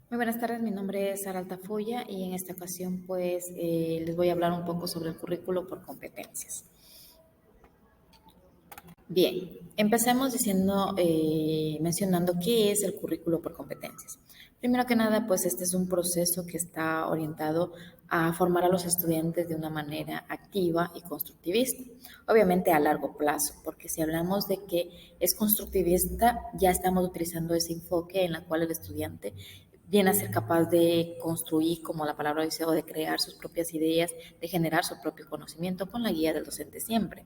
Muy buenas tardes, mi nombre es Sara Altafulla y en esta ocasión les voy a hablar un poco sobre el currículo por competencias. Bien, empecemos mencionando qué es el currículo por competencias. Primero que nada, pues este es un proceso que está orientado a formar a los estudiantes de una manera activa y constructivista, obviamente a largo plazo, porque si hablamos de que es constructivista, ya estamos utilizando ese enfoque en la cual el estudiante viene a ser capaz de construir, como la palabra dice, o de crear sus propias ideas, de generar su propio conocimiento con la guía del docente siempre.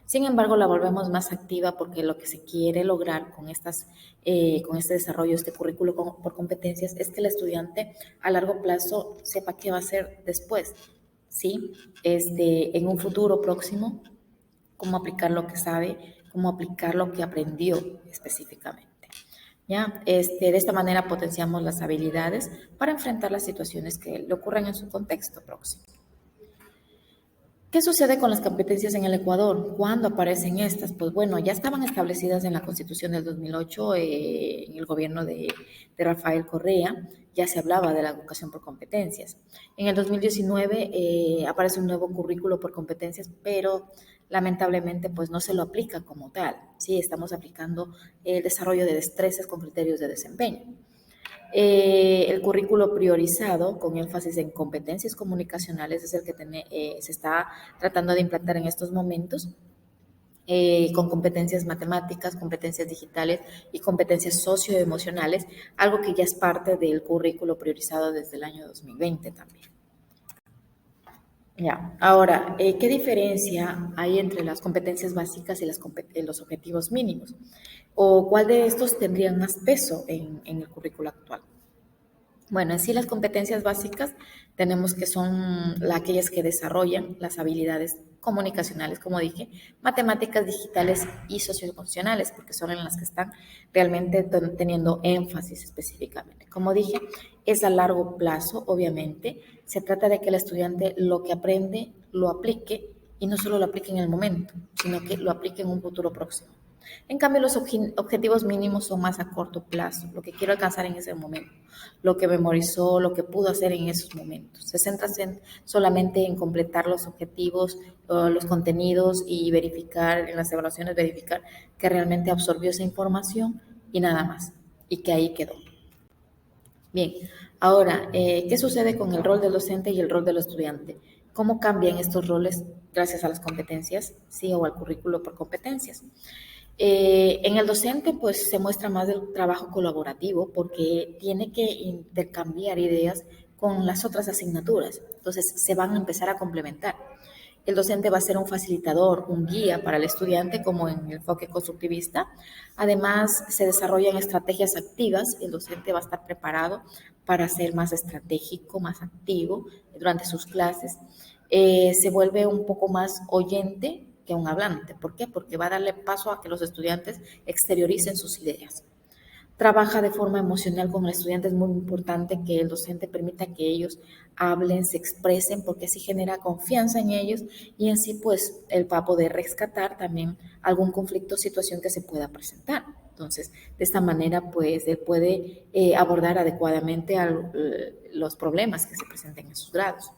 Sin embargo, la volvemos más activa porque lo que se quiere lograr con este desarrollo, este currículo por competencias, es que el estudiante a largo plazo sepa qué va a hacer después, ¿sí? En un futuro próximo, cómo aplicar lo que sabe, cómo aplicar lo que aprendió específicamente. ¿Ya? De esta manera potenciamos las habilidades para enfrentar las situaciones que le ocurren en su contexto próximo. ¿Qué sucede con las competencias en el Ecuador? ¿Cuándo aparecen estas? Pues bueno, ya estaban establecidas en la Constitución del 2008, en el gobierno de Rafael Correa, ya se hablaba de la educación por competencias. En el 2019 aparece un nuevo currículo por competencias, pero lamentablemente pues no se lo aplica como tal. Sí, estamos aplicando el desarrollo de destrezas con criterios de desempeño. El currículo priorizado con énfasis en competencias comunicacionales es el que se está tratando de implantar en estos momentos, con competencias matemáticas, competencias digitales y competencias socioemocionales, algo que ya es parte del currículo priorizado desde el año 2020 también. Ya. Ahora, ¿qué diferencia hay entre las competencias básicas y los objetivos mínimos? ¿O cuál de estos tendrían más peso en el currículo actual? Bueno, en sí las competencias básicas tenemos que son aquellas que desarrollan las habilidades comunicacionales, como dije, matemáticas digitales y socioemocionales, porque son en las que están realmente teniendo énfasis específicamente. Como dije, es a largo plazo, obviamente. Se trata de que el estudiante lo que aprende lo aplique y no solo lo aplique en el momento, sino que lo aplique en un futuro próximo. En cambio, los objetivos mínimos son más a corto plazo, lo que quiero alcanzar en ese momento, lo que memorizó, lo que pudo hacer en esos momentos. Se centra solamente en completar los objetivos, los contenidos y verificar, en las evaluaciones, verificar que realmente absorbió esa información y nada más, y que ahí quedó. Bien, ahora, ¿qué sucede con el rol del docente y el rol del estudiante? ¿Cómo cambian estos roles gracias a las competencias, sí, o al currículo por competencias? En el docente, pues se muestra más del trabajo colaborativo porque tiene que intercambiar ideas con las otras asignaturas. Entonces, se van a empezar a complementar. El docente va a ser un facilitador, un guía para el estudiante, como en el enfoque constructivista. Además, se desarrollan estrategias activas. El docente va a estar preparado para ser más estratégico, más activo durante sus clases. Se vuelve un poco más oyente que un hablante. ¿Por qué? Porque va a darle paso a que los estudiantes exterioricen sus ideas. Trabaja de forma emocional con el estudiante, es muy importante que el docente permita que ellos hablen, se expresen, porque así genera confianza en ellos y en sí pues él va a poder rescatar también algún conflicto o situación que se pueda presentar. Entonces, de esta manera pues él puede abordar adecuadamente los problemas que se presenten en sus grados.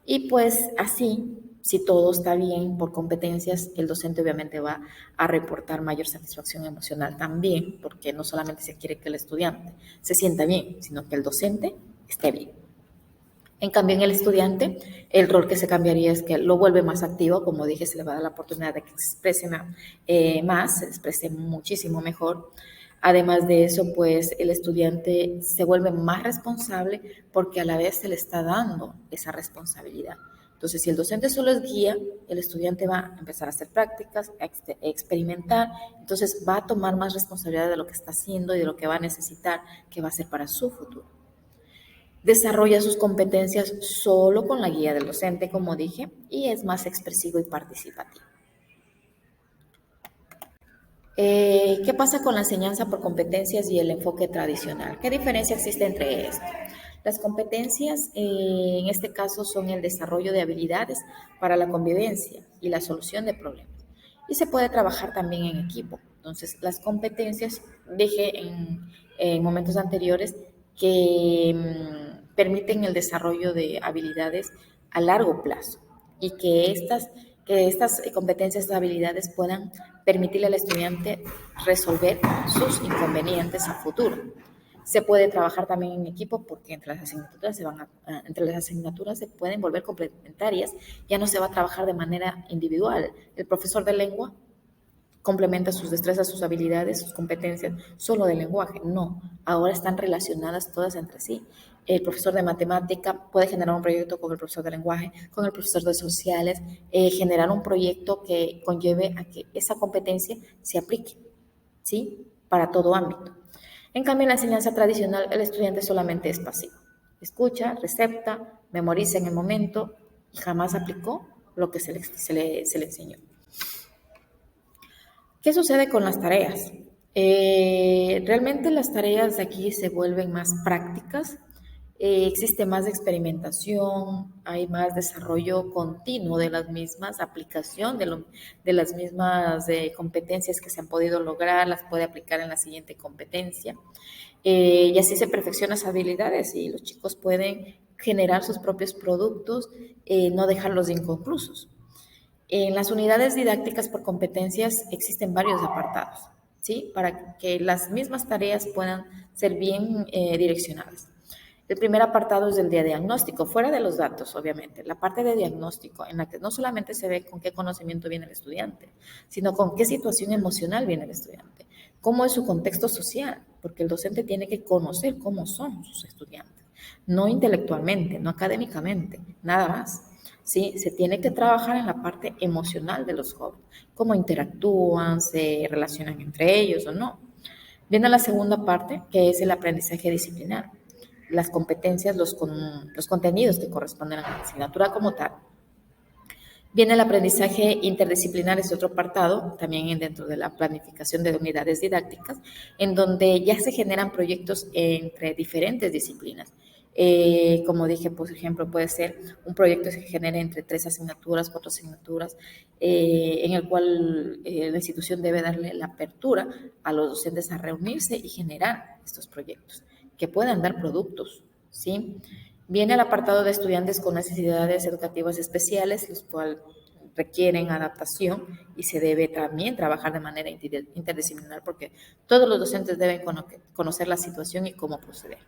Y pues así, si todo está bien por competencias, el docente obviamente va a reportar mayor satisfacción emocional también, porque no solamente se quiere que el estudiante se sienta bien, sino que el docente esté bien. En cambio, en el estudiante, el rol que se cambiaría es que lo vuelve más activo, como dije, se le va a dar la oportunidad de que se exprese más, se exprese muchísimo mejor. Además de eso, pues el estudiante se vuelve más responsable porque a la vez se le está dando esa responsabilidad. Entonces, si el docente solo es guía, el estudiante va a empezar a hacer prácticas, a experimentar, entonces va a tomar más responsabilidad de lo que está haciendo y de lo que va a necesitar, que va a ser para su futuro. Desarrolla sus competencias solo con la guía del docente, como dije, y es más expresivo y participativo. ¿Qué pasa con la enseñanza por competencias y el enfoque tradicional? ¿Qué diferencia existe entre esto? Las competencias, en este caso, son el desarrollo de habilidades para la convivencia y la solución de problemas. Y se puede trabajar también en equipo. Entonces, las competencias, dije en momentos anteriores, que permiten el desarrollo de habilidades a largo plazo y que estas competencias o habilidades puedan permitirle al estudiante resolver sus inconvenientes a futuro. Se puede trabajar también en equipo porque entre las asignaturas se pueden volver complementarias, ya no se va a trabajar de manera individual. El profesor de lengua complementa sus destrezas, sus habilidades, sus competencias solo de lenguaje. No, ahora están relacionadas todas entre sí. El profesor de matemática puede generar un proyecto con el profesor de lenguaje, con el profesor de sociales, generar un proyecto que conlleve a que esa competencia se aplique, ¿sí? Para todo ámbito. En cambio, en la enseñanza tradicional, el estudiante solamente es pasivo. Escucha, recepta, memoriza en el momento y jamás aplicó lo que se le enseñó. ¿Qué sucede con las tareas? Realmente las tareas de aquí se vuelven más prácticas, existe más experimentación, hay más desarrollo continuo de las mismas, aplicación de las mismas competencias que se han podido lograr, las puede aplicar en la siguiente competencia. Y así se perfeccionan esas habilidades y los chicos pueden generar sus propios productos, no dejarlos inconclusos. En las unidades didácticas por competencias existen varios apartados, ¿sí? Para que las mismas tareas puedan ser bien direccionadas. El primer apartado es el de diagnóstico, fuera de los datos, obviamente. La parte de diagnóstico, en la que no solamente se ve con qué conocimiento viene el estudiante, sino con qué situación emocional viene el estudiante, cómo es su contexto social, porque el docente tiene que conocer cómo son sus estudiantes, no intelectualmente, no académicamente, nada más. ¿Sí? Se tiene que trabajar en la parte emocional de los jóvenes, cómo interactúan, se relacionan entre ellos o no. Viene la segunda parte, que es el aprendizaje disciplinar, las competencias, los contenidos que corresponden a la asignatura como tal. Viene el aprendizaje interdisciplinar, es otro apartado, también dentro de la planificación de unidades didácticas, en donde ya se generan proyectos entre diferentes disciplinas. Como dije, por ejemplo, puede ser un proyecto que se genere entre 3 asignaturas, 4 asignaturas, en el cual la institución debe darle la apertura a los docentes a reunirse y generar estos proyectos que puedan dar productos, ¿sí? Viene el apartado de estudiantes con necesidades educativas especiales, los cuales requieren adaptación y se debe también trabajar de manera interdisciplinar porque todos los docentes deben conocer la situación y cómo proceder.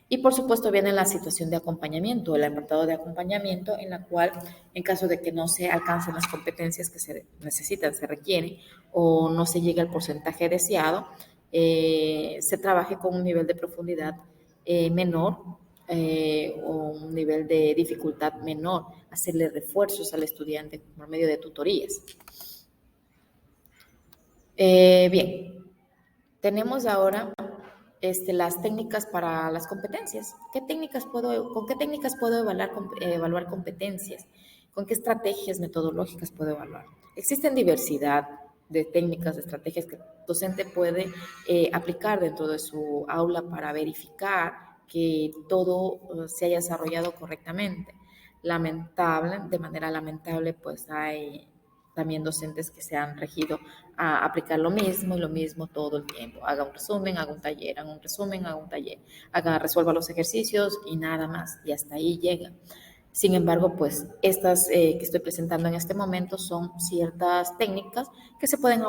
Y por supuesto viene la situación de acompañamiento, el apartado de acompañamiento en la cual en caso de que no se alcancen las competencias que se necesitan, se requieren o no se llegue al porcentaje deseado, se trabaje con un nivel de profundidad menor o un nivel de dificultad menor, hacerle refuerzos al estudiante por medio de tutorías. Bien, tenemos ahora las técnicas para las competencias. ¿Con qué técnicas puedo evaluar competencias? ¿Con qué estrategias metodológicas puedo evaluar? Existen diversidad de técnicas, de estrategias que el docente puede aplicar dentro de su aula para verificar que todo se haya desarrollado correctamente. De manera lamentable, pues hay también docentes que se han regido a aplicar lo mismo y lo mismo todo el tiempo. Haga un resumen, haga un taller, haga un resumen, haga un taller, resuelva los ejercicios y nada más, y hasta ahí llega. Sin embargo, pues estas que estoy presentando en este momento son ciertas técnicas que se pueden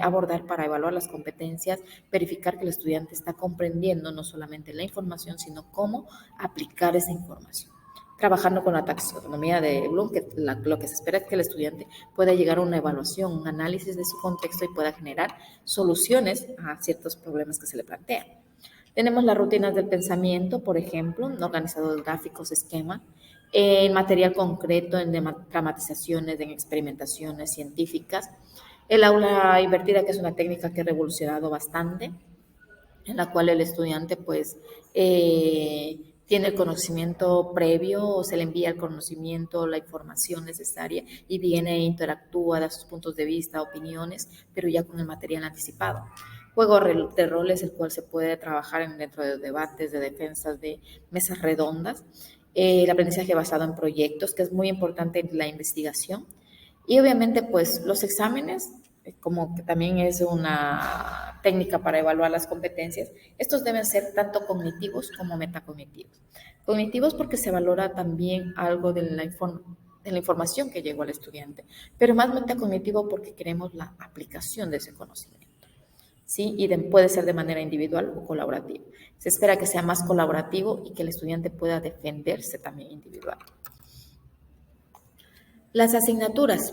abordar para evaluar las competencias, verificar que el estudiante está comprendiendo no solamente la información, sino cómo aplicar esa información. Trabajando con la taxonomía de Bloom, que lo que se espera es que el estudiante pueda llegar a una evaluación, un análisis de su contexto y pueda generar soluciones a ciertos problemas que se le plantean. Tenemos las rutinas del pensamiento, por ejemplo, organizadores gráficos, esquemas, en material concreto, en dramatizaciones, en experimentaciones científicas. El aula invertida, que es una técnica que ha revolucionado bastante, en la cual el estudiante pues tiene el conocimiento previo o se le envía el conocimiento, la información necesaria y viene e interactúa, da sus puntos de vista, opiniones, pero ya con el material anticipado. Juego de roles, el cual se puede trabajar dentro de debates, de defensas, de mesas redondas. El aprendizaje basado en proyectos, que es muy importante en la investigación. Y obviamente, pues, los exámenes como que también es una técnica para evaluar las competencias, estos deben ser tanto cognitivos como metacognitivos. Cognitivos porque se valora también algo de la información que llegó al estudiante, pero más metacognitivo porque queremos la aplicación de ese conocimiento. ¿Sí? Y puede ser de manera individual o colaborativa. Se espera que sea más colaborativo y que el estudiante pueda defenderse también individual. Las asignaturas.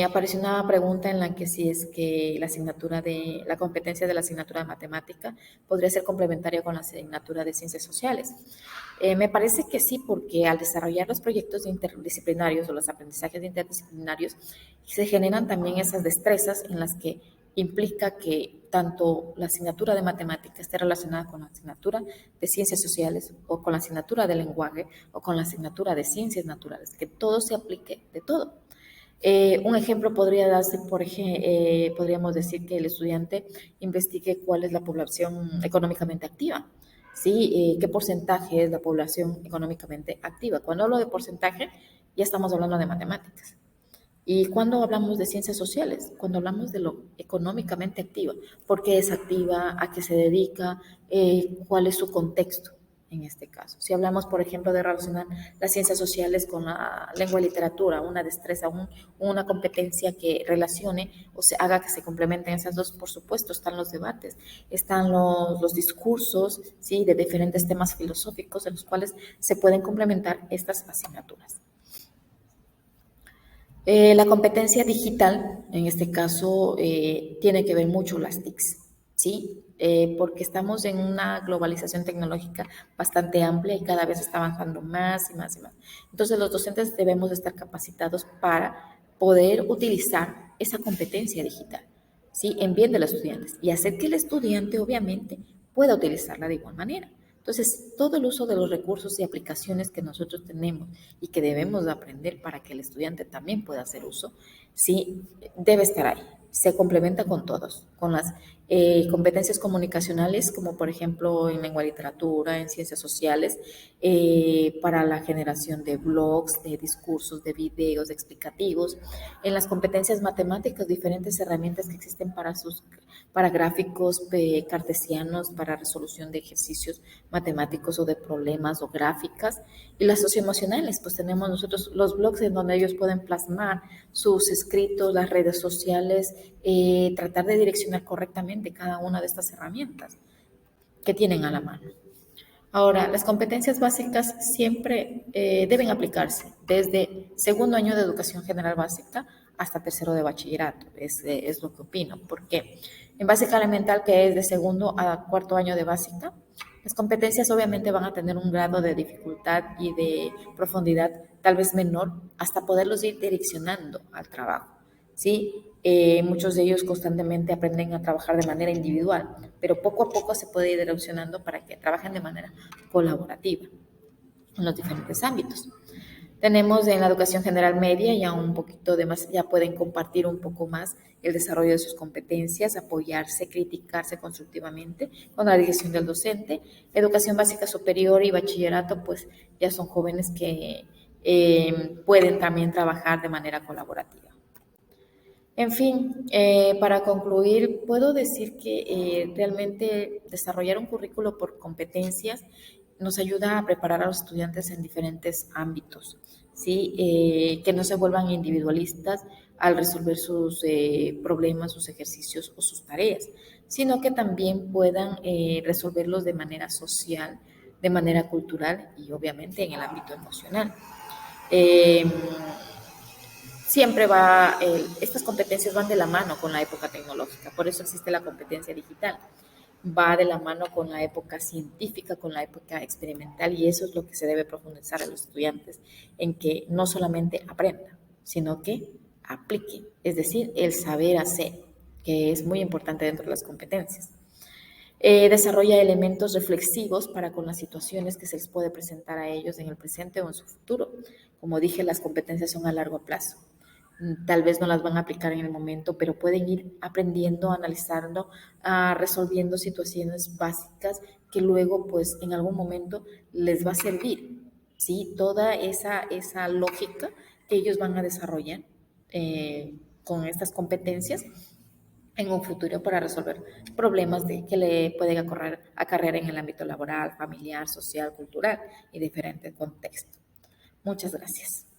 Apareció una pregunta en la que si es que la competencia de la asignatura de matemática podría ser complementaria con la asignatura de ciencias sociales. Me parece que sí, porque al desarrollar los proyectos interdisciplinarios o los aprendizajes interdisciplinarios, se generan también esas destrezas en las que implica que tanto la asignatura de matemática esté relacionada con la asignatura de ciencias sociales o con la asignatura de lenguaje o con la asignatura de ciencias naturales, que todo se aplique de todo. Un ejemplo podría darse, podríamos decir que el estudiante investigue cuál es la población económicamente activa, ¿sí? ¿Qué porcentaje es la población económicamente activa? Cuando hablo de porcentaje, ya estamos hablando de matemáticas. ¿Y cuando hablamos de ciencias sociales? Cuando hablamos de lo económicamente activa. ¿Por qué es activa? ¿A qué se dedica? ¿Cuál es su contexto en este caso? Si hablamos, por ejemplo, de relacionar las ciencias sociales con la lengua y literatura, una destreza, una competencia que relacione o se haga que se complementen esas dos, por supuesto, están los debates, están los discursos, ¿sí? De diferentes temas filosóficos en los cuales se pueden complementar estas asignaturas. La competencia digital, en este caso, tiene que ver mucho las TICs, ¿sí? Porque estamos en una globalización tecnológica bastante amplia y cada vez está avanzando más y más y más. Entonces, los docentes debemos estar capacitados para poder utilizar esa competencia digital, ¿sí? En bien de los estudiantes y hacer que el estudiante, obviamente, pueda utilizarla de igual manera. Entonces, todo el uso de los recursos y aplicaciones que nosotros tenemos y que debemos de aprender para que el estudiante también pueda hacer uso, sí, debe estar ahí. Se complementa con todos, con las competencias comunicacionales, como por ejemplo en lengua y literatura, en ciencias sociales, para la generación de blogs, de discursos, de videos explicativos, en las competencias matemáticas, diferentes herramientas que existen para gráficos cartesianos, para resolución de ejercicios matemáticos o de problemas o gráficas, y las socioemocionales, pues tenemos nosotros los blogs en donde ellos pueden plasmar sus escritos, las redes sociales, tratar de direccionar correctamente cada una de estas herramientas que tienen a la mano. Ahora, las competencias básicas siempre deben aplicarse desde segundo año de educación general básica hasta tercero de bachillerato, es lo que opino. ¿Por qué? En básica elemental, que es de segundo a cuarto año de básica, las competencias obviamente van a tener un grado de dificultad y de profundidad tal vez menor hasta poderlos ir direccionando al trabajo. ¿Sí? Muchos de ellos constantemente aprenden a trabajar de manera individual, pero poco a poco se puede ir erosionando para que trabajen de manera colaborativa en los diferentes ámbitos. Tenemos en la educación general media ya un poquito de más, ya pueden compartir un poco más el desarrollo de sus competencias, apoyarse, criticarse constructivamente con la dirección del docente. Educación básica superior y bachillerato, pues ya son jóvenes que pueden también trabajar de manera colaborativa. En fin, para concluir, puedo decir que realmente desarrollar un currículo por competencias nos ayuda a preparar a los estudiantes en diferentes ámbitos, ¿sí? Que no se vuelvan individualistas al resolver sus problemas, sus ejercicios o sus tareas, sino que también puedan resolverlos de manera social, de manera cultural y obviamente en el ámbito emocional. Eh, estas competencias van de la mano con la época tecnológica, por eso existe la competencia digital. Va de la mano con la época científica, con la época experimental, y eso es lo que se debe profundizar a los estudiantes, en que no solamente aprendan, sino que apliquen, es decir, el saber hacer, que es muy importante dentro de las competencias. Desarrolla elementos reflexivos para con las situaciones que se les puede presentar a ellos en el presente o en su futuro. Como dije, las competencias son a largo plazo. Tal vez no las van a aplicar en el momento, pero pueden ir aprendiendo, analizando, resolviendo situaciones básicas que luego, pues, en algún momento les va a servir, ¿sí? Toda esa lógica que ellos van a desarrollar con estas competencias en un futuro para resolver problemas que le pueden acarrear en el ámbito laboral, familiar, social, cultural y diferentes contextos. Muchas gracias.